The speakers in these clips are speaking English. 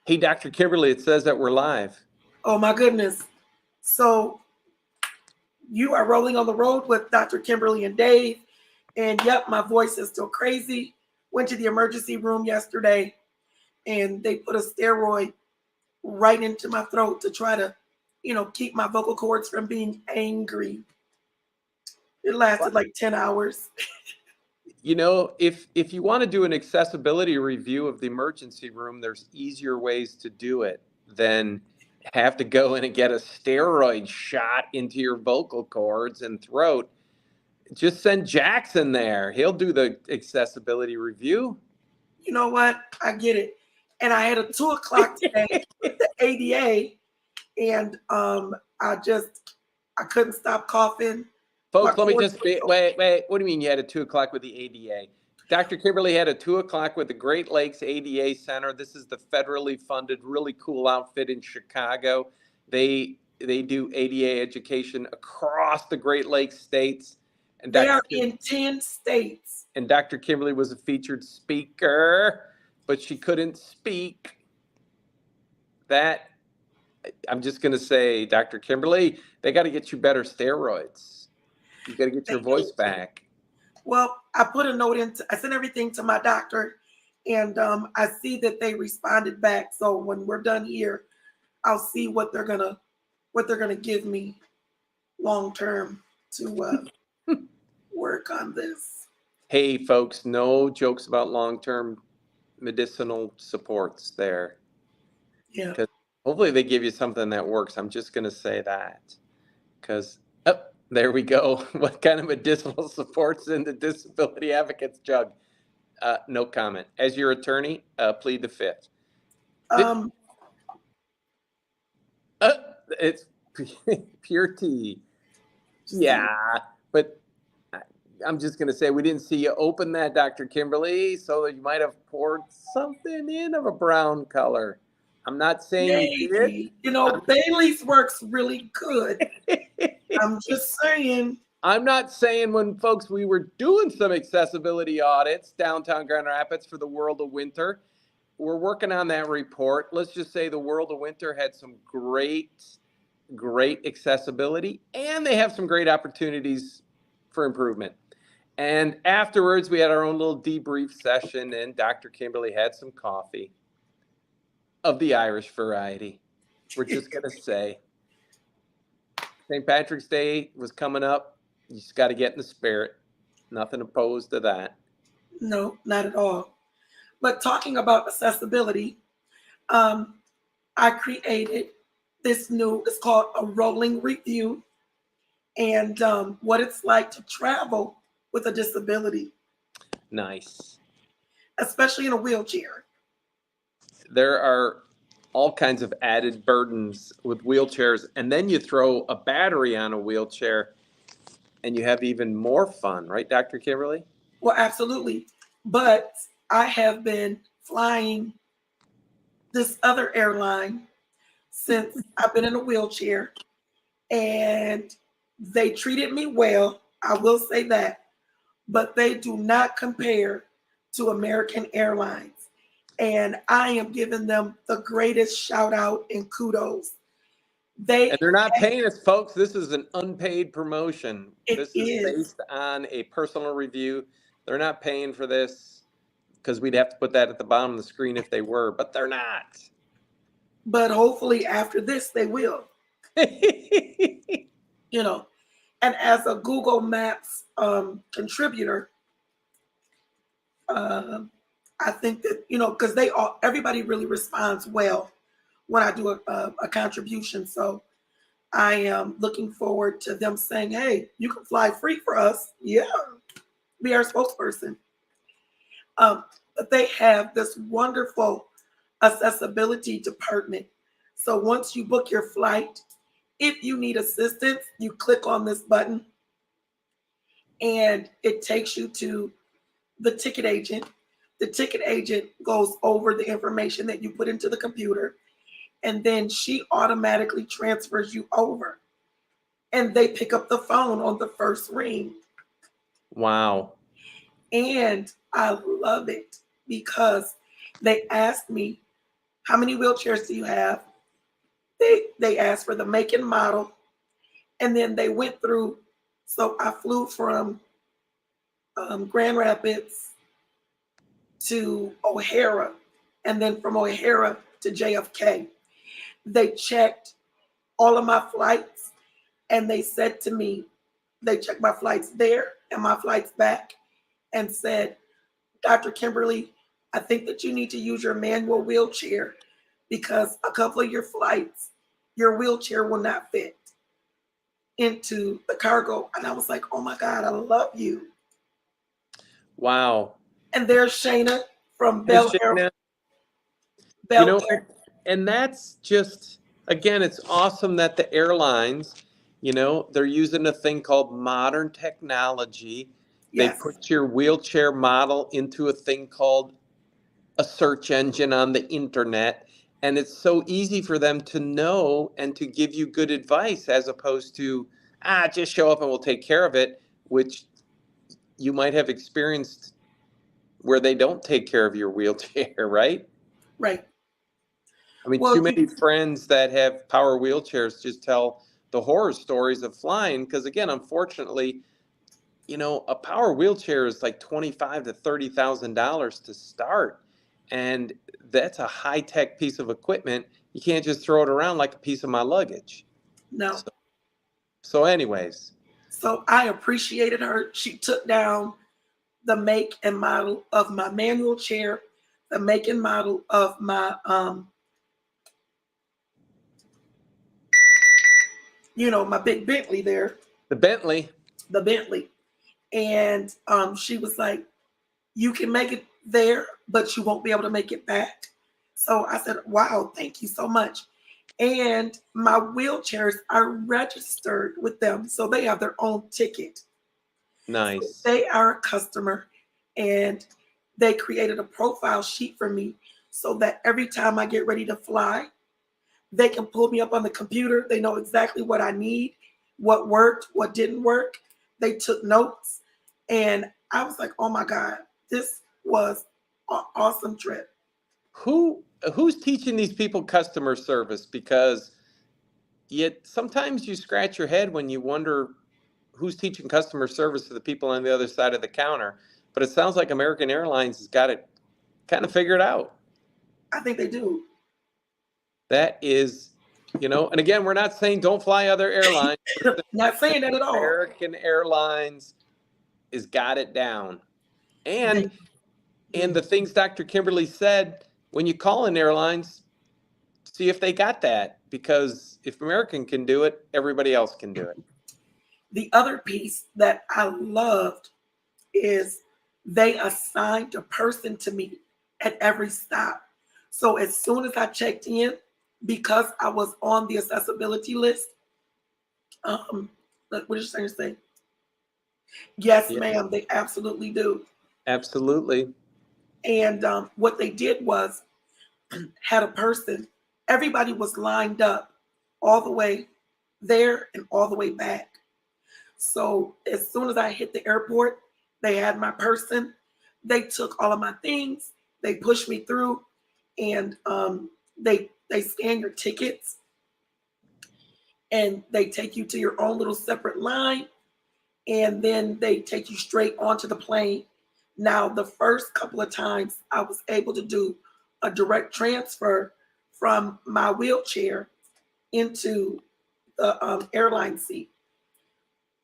Hey, Dr. Kimberly, it says that we're live. Oh my goodness. So you are rolling on the road with Dr. Kimberly and Dave. And yep, my voice is still crazy. Went to the emergency room yesterday and they put a steroid right into my throat to try to, keep my vocal cords from being angry. It lasted like 10 hours. If you want to do an accessibility review of the emergency room, there's easier ways to do it than have to go in and get a steroid shot into your vocal cords and throat. Just send Jackson there. He'll do the accessibility review. You know what? I get it. And I had a 2 o'clock today with the ADA, and I couldn't stop coughing. Folks, let me just wait. What do you mean you had a 2 o'clock with the ADA? Dr. Kimberly had a 2 o'clock with the Great Lakes ADA Center. This is the federally funded, really cool outfit in Chicago. They do ADA education across the Great Lakes states. And they are in 10 states. And Dr. Kimberly was a featured speaker, but she couldn't speak. I'm just going to say, Dr. Kimberly, they got to get you better steroids. You got to get your voice back. Well, I put a note I sent everything to my doctor, and I see that they responded back. So when we're done here, I'll see what they're gonna give me long term to work on this. Hey, folks, no jokes about long-term medicinal supports there. Yeah. Because hopefully they give you something that works. I'm just going to say that. Because, there we go. What kind of medicinal supports in the disability advocates jug? No comment. As your attorney, plead the fifth. It's pure tea. Yeah, but I'm just going to say we didn't see you open that, Dr. Kimberly, so you might have poured something in of a brown color. I'm not saying you did. Bailey's works really good. I'm just saying. I'm not saying we were doing some accessibility audits downtown Grand Rapids for the World of Winter. We're working on that report. Let's just say the World of Winter had some great accessibility, and they have some great opportunities for improvement. And afterwards, we had our own little debrief session, and Dr. Kimberly had some coffee of the Irish variety. We're just going to say St. Patrick's Day was coming up. You just got to get in the spirit. Nothing opposed to that. No, not at all. But talking about accessibility, I created this it's called a rolling review, and what it's like to travel with a disability. Nice. Especially in a wheelchair. There are all kinds of added burdens with wheelchairs, and then you throw a battery on a wheelchair and you have even more fun, right, Dr. Kimberly? Well, absolutely. But I have been flying this other airline since I've been in a wheelchair, and they treated me well. I will say that, but they do not compare to American Airlines. And I am giving them the greatest shout out and kudos. And they're not paying us, folks. This is an unpaid promotion. This is based on a personal review. They're not paying for this because we'd have to put that at the bottom of the screen if they were, but they're not. But hopefully after this, they will. And as a Google Maps contributor, I think that, because everybody really responds well when I do a contribution. So I am looking forward to them saying, hey, you can fly free for us. Yeah, be our spokesperson. But they have this wonderful accessibility department. So once you book your flight, if you need assistance, you click on this button and it takes you to the ticket agent. The ticket agent goes over the information that you put into the computer, and then she automatically transfers you over. And they pick up the phone on the first ring. Wow. And I love it because they asked me, how many wheelchairs do you have? They asked for the make and model, and then they went through. So I flew from Grand Rapids to O'Hara, and then from O'Hara to JFK. They checked all of my flights, and they said to me, they checked my flights there and my flights back, and said, Dr. Kimberly, I think that you need to use your manual wheelchair because a couple of your flights, your wheelchair will not fit into the cargo. And I was like, oh my God, I love you. Wow. And there's Shayna from Hey, Bel Air. Shayna, you Bel know, Air. and that's just, again, it's awesome that the airlines, they're using a thing called modern technology. They Yes. put your wheelchair model into a thing called a search engine on the internet. And it's so easy for them to know and to give you good advice as opposed to, just show up and we'll take care of it, which you might have experienced where they don't take care of your wheelchair, right? Right. I mean, Well, too many friends that have power wheelchairs just tell the horror stories of flying. Because again, unfortunately, a power wheelchair is like $25,000 to $30,000 to start, and that's a high tech piece of equipment. You can't just throw it around like a piece of my luggage. no. So anyways, So I appreciated her. She took down the make and model of my manual chair, the make and model of my my big Bentley there, the Bentley. the Bentley. And she was like, you can make it there, but you won't be able to make it back. So I said, wow, thank you so much. And my wheelchairs are registered with them. So they have their own ticket. So Nice. they are a customer, and they created a profile sheet for me so that every time I get ready to fly, they can pull me up on the computer. They know exactly what I need, what worked, what didn't work. They took notes, and I was like, oh my God, this was an awesome trip. Who's teaching these people customer service? Because yet sometimes you scratch your head when you wonder who's teaching customer service to the people on the other side of the counter. But it sounds like American Airlines has got it kind of figured out. I think they do. That is, and again, we're not saying don't fly other airlines. Not saying that at all. American Airlines has got it down. They, And the things Dr. Kimberly said, when you call in airlines, see if they got that. Because if American can do it, everybody else can do it. the other piece that I loved is they assigned a person to me at every stop. So as soon as I checked in, because I was on the accessibility list, what did you say? Yes, Yeah, ma'am, they absolutely do. absolutely. And what they did was had a person, everybody was lined up all the way there and all the way back. So as soon as I hit the airport, they had my person. They took all of my things. They pushed me through, and they scan your tickets, and they take you to your own little separate line, and then they take you straight onto the plane. Now, the first couple of times I was able to do a direct transfer from my wheelchair into the airline seat.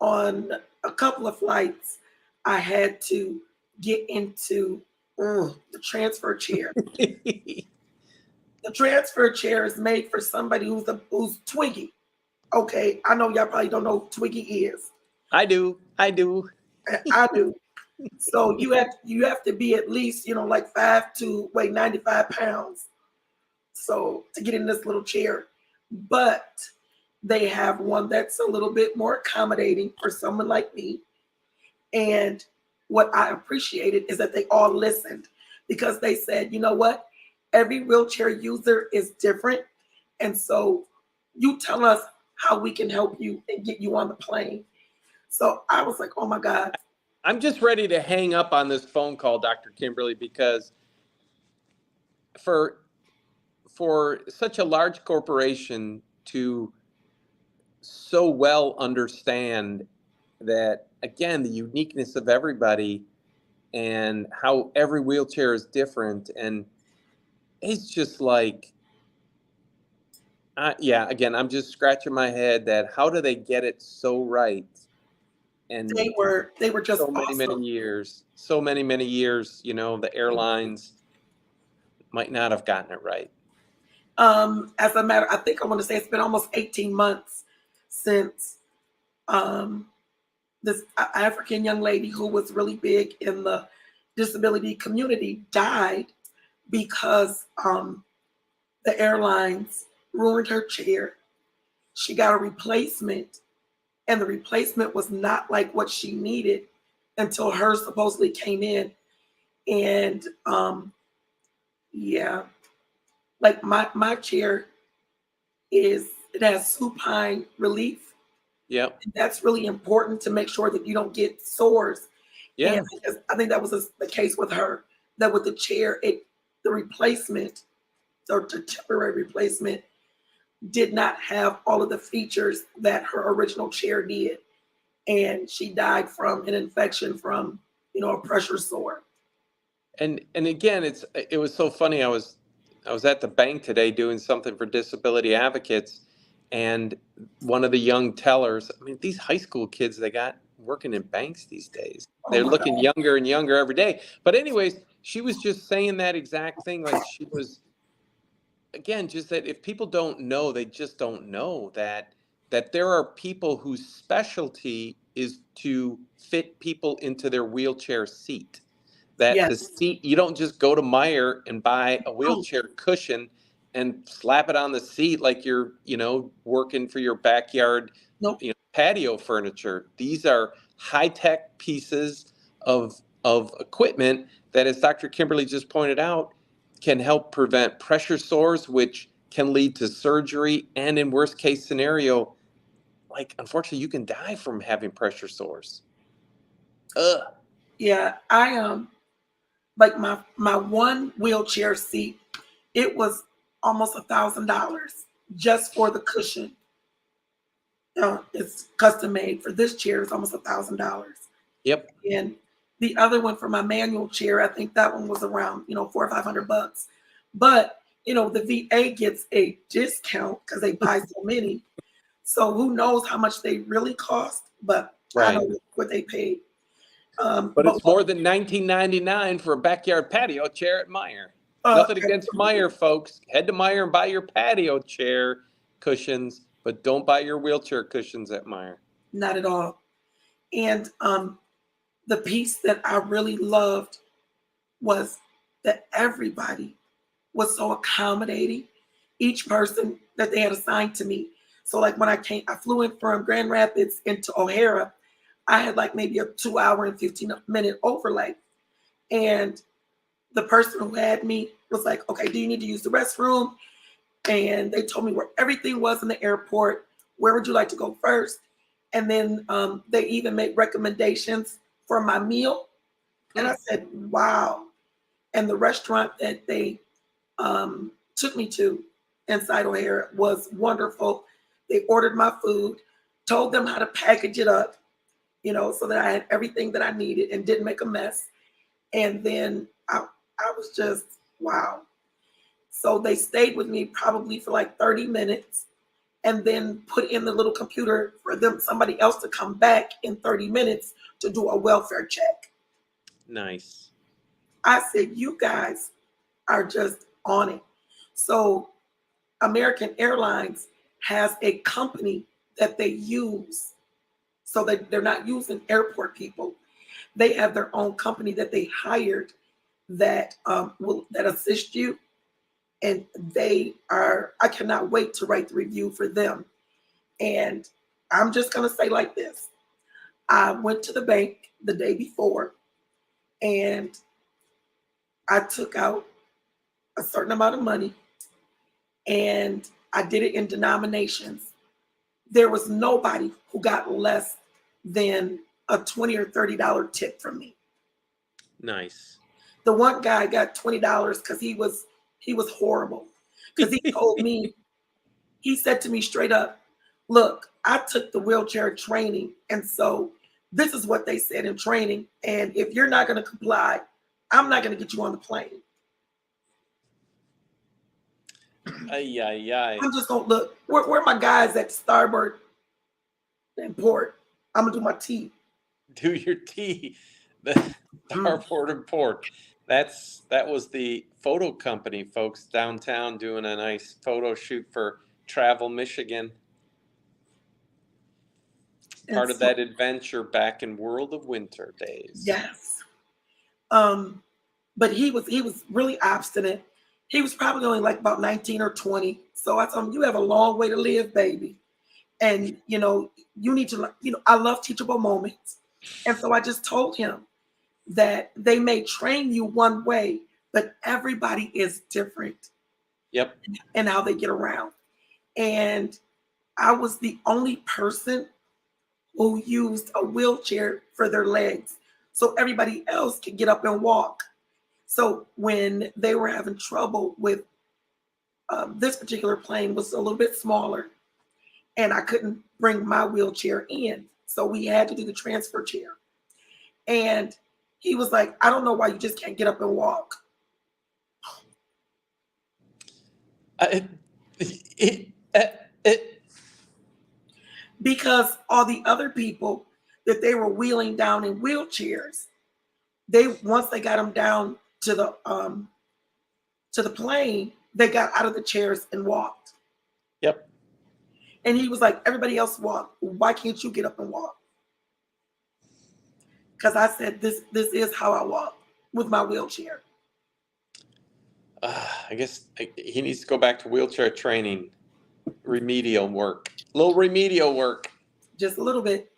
On a couple of flights, I had to get into the transfer chair. The transfer chair is made for somebody who's twiggy. Okay, I know y'all probably don't know who twiggy is. I do. I do. So you have to be at least like 5'2", weigh 95 pounds. So to get in this little chair, but they have one that's a little bit more accommodating for someone like me. And what I appreciated is that they all listened, because they said, you know what? Every wheelchair user is different. And so you tell us how we can help you and get you on the plane. So I was like, oh my God. I'm just ready to hang up on this phone call, Dr. Kimberly, because for for such a large corporation to so well understand that, again, the uniqueness of everybody and how every wheelchair is different. And it's just like, yeah, again, I'm just scratching my head that how do they get it so right? And They were just so many awesome. years, so many years, the airlines might not have gotten it right. As a matter, I think I want to say it's been almost 18 months since um, this African young lady who was really big in the disability community died because the airlines ruined her chair. She got a replacement, and the replacement was not like what she needed until hers supposedly came in. And yeah, like my chair it has supine relief. Yep. And that's really important to make sure that you don't get sores. Yeah. And because I think that was the case with her, that with the chair, the replacement or the temporary replacement did not have all of the features that her original chair did. And she died from an infection from, a pressure sore. And again, it was so funny. I was at the bank today doing something for disability advocates, and one of the young tellers. I mean, these high school kids they got working in banks these days. Oh They're my looking God. younger and younger every day. But anyways, she was just saying that exact thing. Like she was, again, just that if people don't know, they just don't know that there are people whose specialty is to fit people into their wheelchair seat. That the Yes. seat, you don't just go to Meyer and buy a Oh, wheelchair cushion and slap it on the seat like you're, working for your backyard, nope. patio furniture. These are high-tech pieces of equipment that, as Dr. Kimberly just pointed out, can help prevent pressure sores, which can lead to surgery, and in worst case scenario, like unfortunately, you can die from having pressure sores. Ugh. Yeah. I like my one wheelchair seat, it was almost $1,000 just for the cushion. It's custom made for this chair. It's almost $1,000. Yep. And the other one for my manual chair, I think that one was around, $400 or $500. But the VA gets a discount because they buy so many. So who knows how much they really cost? But I Right. know what they paid. But But it's more than $19.99 for a backyard patio chair at Meyer. Nothing against absolutely Meyer, folks. Head to Meyer and buy your patio chair cushions, but don't buy your wheelchair cushions at Meyer. not at all. And the piece that I really loved was that everybody was so accommodating. Each person that they had assigned to me. So like when I flew in from Grand Rapids into O'Hara. I had like maybe a 2 hour and 15-minute overlay. And the person who had me was like, okay, do you need to use the restroom? And they told me where everything was in the airport. Where would you like to go first? And then they even made recommendations for my meal. And I said, wow. And the restaurant that they took me to inside O'Hare was wonderful. They ordered my food, told them how to package it up, so that I had everything that I needed and didn't make a mess. And then I was just, wow. So they stayed with me probably for like 30 minutes and then put in the little computer for somebody else to come back in 30 minutes to do a welfare check. Nice. I said, you guys are just on it. So American Airlines has a company that they use. So they're not using airport people. They have their own company that they hired that that assist you. And I cannot wait to write the review for them. And I'm just gonna say like this. I went to the bank the day before and I took out a certain amount of money and I did it in denominations. There was nobody who got less than a $20 or $30 tip from me. Nice. The one guy got $20 because he was horrible. because he told me, he said to me straight up, look, I took the wheelchair training. And so this is what they said in training. And if you're not going to comply, I'm not going to get you on the plane. Ay, ay, ay. I'm just going to look, where are my guys at starboard and port? I'm going to do my tea. Do your tea. The starboard and port. That was the photo company folks downtown doing a nice photo shoot for Travel Michigan. Part of that adventure back in World of Winter days. Yes. But he was really obstinate. He was probably only like about 19 or 20. So I told him, you have a long way to live, baby. And, you know, you need to, you know, I love teachable moments. And so I just told him that they may train you one way, but everybody is different. Yep. And how they get around. And I was the only person who used a wheelchair for their legs. So everybody else could get up and walk. So when they were having trouble with this particular plane was a little bit smaller and I couldn't bring my wheelchair in. So we had to do the transfer chair. And he was like, I don't know why you just can't get up and walk. Because all the other people that they were wheeling down in wheelchairs, once they got them down to the plane, they got out of the chairs and walked. Yep. And he was like, everybody else walk. Why can't you get up and walk? Because I said, this is how I walk with my wheelchair. I guess he needs to go back to wheelchair training, remedial work, little remedial work. Just a little bit.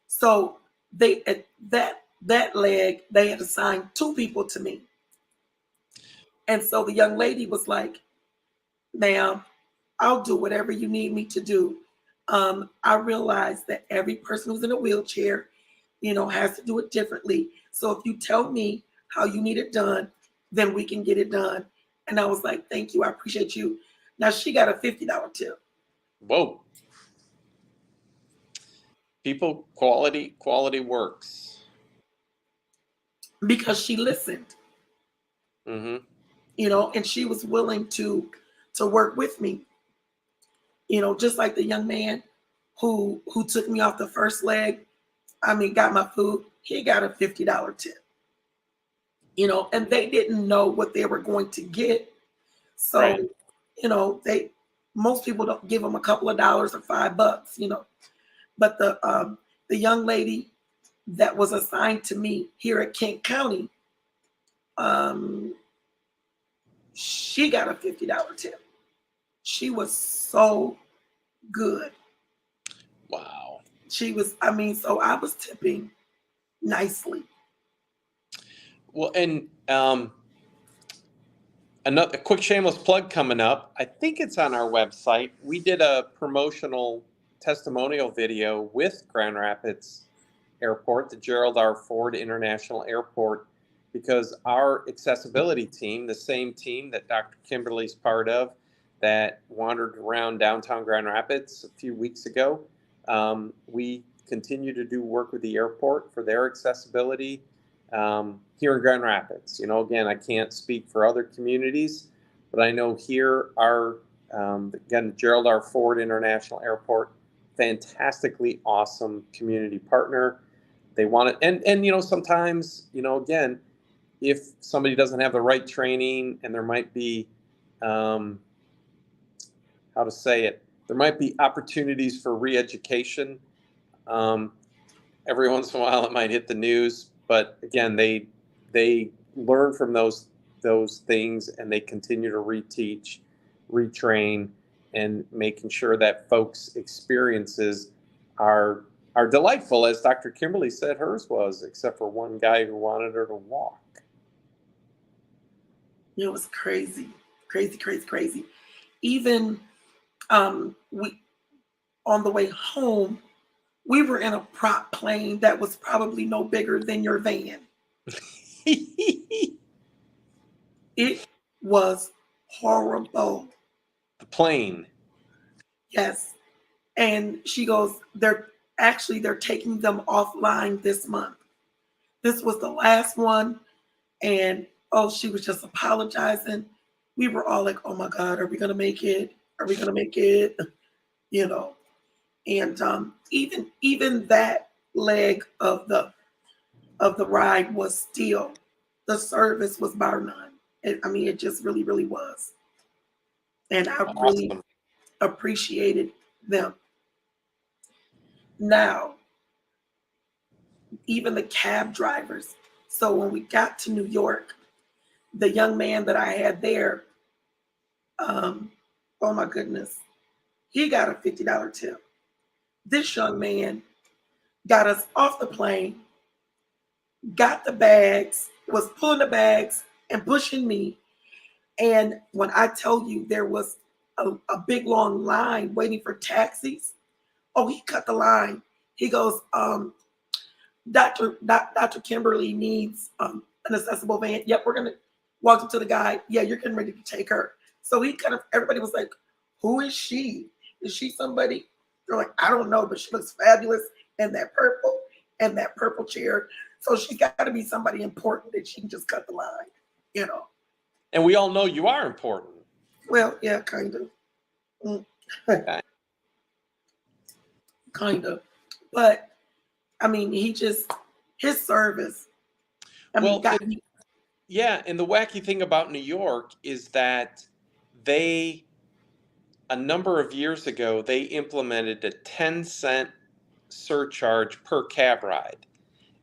So they at that leg, they had assigned 2 people to me. And so the young lady was like, ma'am, I'll do whatever you need me to do. I realize that every person who's in a wheelchair, you know, has to do it differently. So if you tell me how you need it done, then we can get it done. And I was like, thank you. I appreciate you. Now she got a $50 tip. Whoa. People, quality works. Because she listened. Mm-hmm. You know, and she was willing to work with me. You know, just like the young man who took me off the first leg, I mean, got my food, he got a $50 tip. You know, and they didn't know what they were going to get. So, right. You know, most people don't give them a couple of dollars or $5, you know. But the young lady that was assigned to me here at Kent County, she got a $50 tip. She was so good. Wow. She was, I mean, so I was tipping nicely. Well, and a quick shameless plug coming up. I think it's on our website. We did a promotional testimonial video with Grand Rapids Airport, the Gerald R. Ford International Airport, because our accessibility team, the same team that Dr. Kimberly's part of, that wandered around downtown Grand Rapids a few weeks ago, we continue to do work with the airport for their accessibility here in Grand Rapids. You know, again, I can't speak for other communities, but I know here again, Gerald R. Ford International Airport, fantastically awesome community partner. They want it, and you know, sometimes, you know, again, if somebody doesn't have the right training, and there might be, how to say it, there might be opportunities for re-education. Every once in a while, it might hit the news, but again, they learn from those things, and they continue to reteach, retrain, and making sure that folks' experiences are delightful, as Dr. Kimberly said hers was, except for one guy who wanted her to walk. It was crazy. Even we, on the way home, we were in a prop plane that was probably no bigger than your van. It was horrible. plane. Yes. And she goes, they're taking them offline this month. This was the last one. And oh, she was just apologizing. We were all like, oh my God, are we gonna make it? Are we gonna make it? You know. And even that leg of the ride was still, the service was bar none. I mean, it just really, really was. And I really Awesome. appreciated them. Now, even the cab drivers. So when we got to New York, the young man that I had there, um, oh my goodness, he got a $50 tip. This young man got us off the plane, got the bags, was pulling the bags and pushing me. And when I tell you there was a big long line waiting for taxis, oh, he cut the line. He goes, Dr. Kimberly needs an accessible van. Yep, we're gonna walk up to the guy. Yeah, you're getting ready to take her. So he kind of, everybody was like, who is she? Is she somebody? They're like, I don't know, but she looks fabulous in that purple chair. So she's got to be somebody important that she can just cut the line, you know. And we all know you are important. Well, yeah, kind of. Okay. Kind of. But I mean, his service. I mean, Well, yeah, and the wacky thing about New York is that they, a number of years ago, they implemented a 10-cent surcharge per cab ride.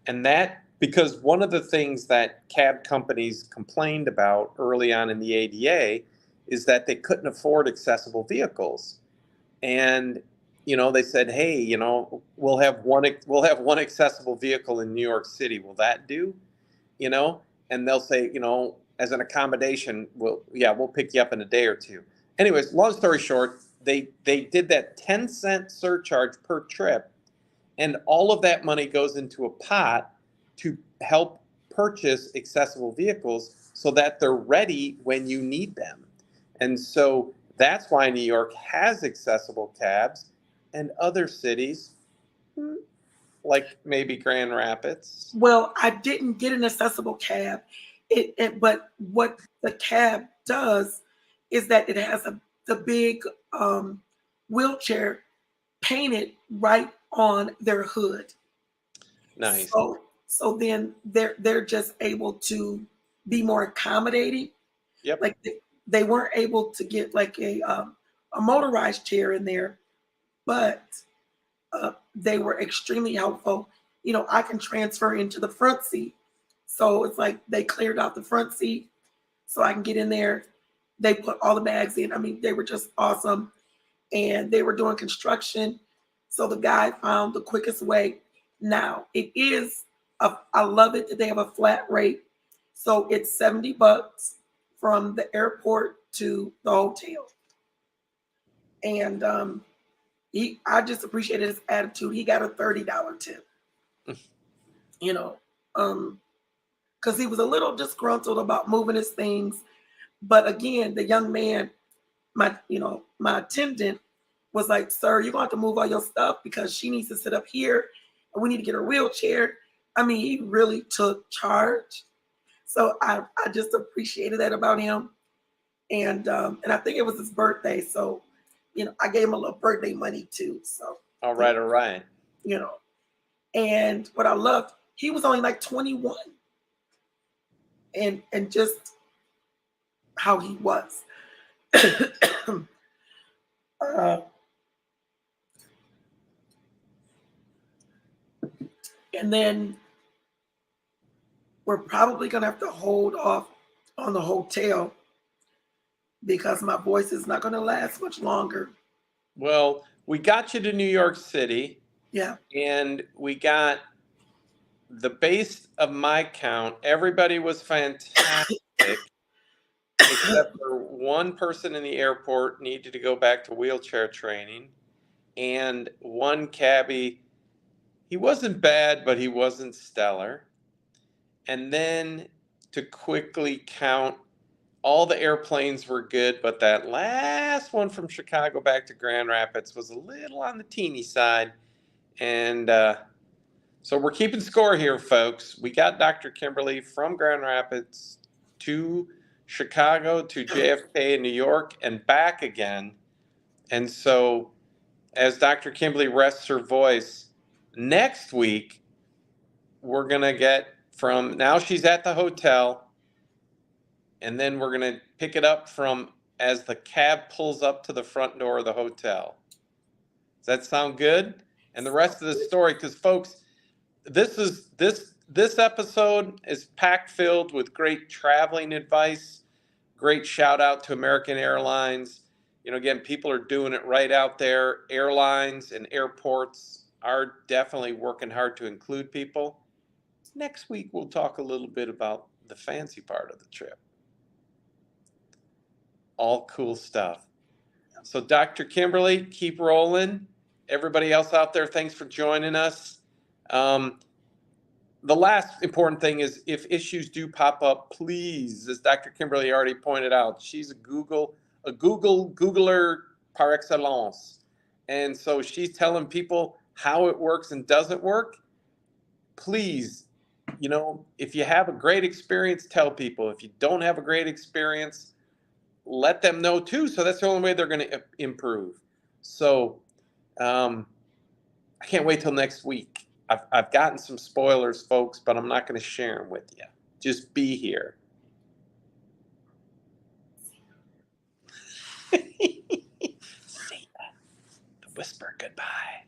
And that, because one of the things that cab companies complained about early on in the ADA is that they couldn't afford accessible vehicles. And they said, hey, we'll have one accessible vehicle in New York City. Will that do? you know, and they'll say, as an accommodation, we'll pick you up in a day or two. Anyways, long story short, they did that 10-cent surcharge per trip, and all of that money goes into a pot to help purchase accessible vehicles so that they're ready when you need them. And so that's why New York has accessible cabs, and other cities, like maybe Grand Rapids. Well, I didn't get an accessible cab. But what the cab does is that it has the big wheelchair painted right on their hood. Nice. So then they're just able to be more accommodating. Yep. Like they weren't able to get like a motorized chair in there, but they were extremely helpful. I can transfer into the front seat. So it's like they cleared out the front seat so I can get in there. They put all the bags in. I mean, they were just awesome. And they were doing construction. So the guy found the quickest way. Now, I love it that they have a flat rate. So it's $70 from the airport to the hotel. And I just appreciated his attitude. He got a $30 tip. you know, because he was a little disgruntled about moving his things. But again, the young man, my attendant was like, "Sir, you're going to have to move all your stuff because she needs to sit up here, and we need to get her wheelchair." I mean, he really took charge. So I just appreciated that about him, and I think it was his birthday, so I gave him a little birthday money too. So all right. And what I loved, he was only like 21, and just how he was. And then we're probably gonna have to hold off on the hotel because my voice is not gonna last much longer. Well, we got you to New York City. Yeah. And we got the base of my count. Everybody was fantastic, except for one person in the airport needed to go back to wheelchair training. And one cabbie, he wasn't bad, but he wasn't stellar. And then to quickly count all the airplanes were good, but that last one from Chicago back to Grand Rapids was a little on the teeny side. And so we're keeping score here, folks. We got Dr. Kimberly from Grand Rapids to Chicago to JFK in New York and back again. And so as Dr. Kimberly rests her voice, next week we're going to get from now she's at the hotel, and then we're going to pick it up from as the cab pulls up to the front door of the hotel. Does that sound good? And the rest of the story, because folks, this episode is packed filled with great traveling advice, great shout out to American Airlines. You know, again, people are doing it right out there. Airlines and airports are definitely working hard to include people. Next week, we'll talk a little bit about the fancy part of the trip. All cool stuff. So, Dr. Kimberly, keep rolling. Everybody else out there, thanks for joining us. The last important thing is if issues do pop up, please, as Dr. Kimberly already pointed out, she's a Googler par excellence. And so she's telling people how it works and doesn't work. Please, you know, if you have a great experience, tell people. If you don't have a great experience, let them know too. So that's the only way they're going to improve. So I can't wait till next week. I've gotten some spoilers, folks, but I'm not going to share them with you. Just be here. See ya. The whisper goodbye.